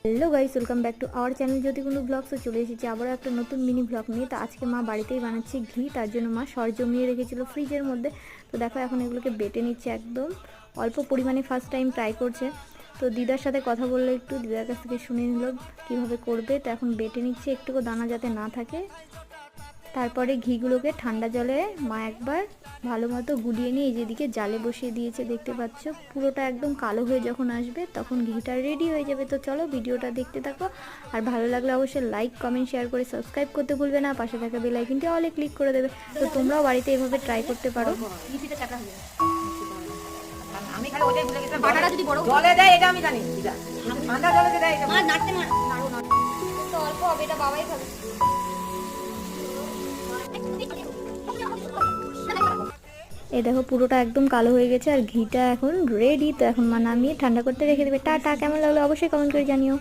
Hello guys, welcome back to our channel Jyotikundu ব্লগসে চলে এসেছি আবারও একটা নতুন মিনি ব্লগ নিয়ে। তো আজকে মা বাড়িতেই বানাচ্ছে ঘি, তার জন্য মা সর জমিয়ে রেখেছিল ফ্রিজের মধ্যে। তো দেখো এখন এগুলোকে বেটে নিচ্ছে, একদম অল্প পরিমাণে ফার্স্ট টাইম ট্রাই করছে। তো দিদার সাথে কথা বললো, একটু দিদার কাছ থেকে শুনে নিল কীভাবে করবে। তো এখন বেটে নিচ্ছে, একটুকু দানা যাতে না থাকে। তারপরে ঘিগুলোকে ঠান্ডা জলে মা একবার ভালো মতো গুলিয়ে নিয়ে যেদিকে জালে বসিয়ে দিয়েছে, দেখতে পাচ্ছ পুরোটা একদম কালো হয়ে যখন আসবে তখন ঘিটা রেডি হয়ে যাবে। তো চলো ভিডিওটা দেখতে থাকো, আর ভালো লাগলে অবশ্যই লাইক কমেন্ট শেয়ার করে সাবস্ক্রাইব করতে ভুলবে না, পাশে থাকা বেল আইকনটি অলে ক্লিক করে দেবে। তো তোমরাও বাড়িতে এভাবে ট্রাই করতে পারো। আমি খালি ওটাই ভুলে গেছিলাম, বাটাটা যদি বড় জলে দেয় এটা আমি জানি, ঠান্ডা জলে দেয় এটা মা নাড়তে নাড়ো তো অল্প হবে, এটা বাবাই খাবে। এই দেখো পুরোটা একদম কালো হয়ে গেছে আর ঘিটা এখন রেডি। তো এখন মা নামিয়ে ঠান্ডা করতে রেখে দেবে। টাটা, কেমন লাগলো অবশ্যই কমেন্ট করে জানিও।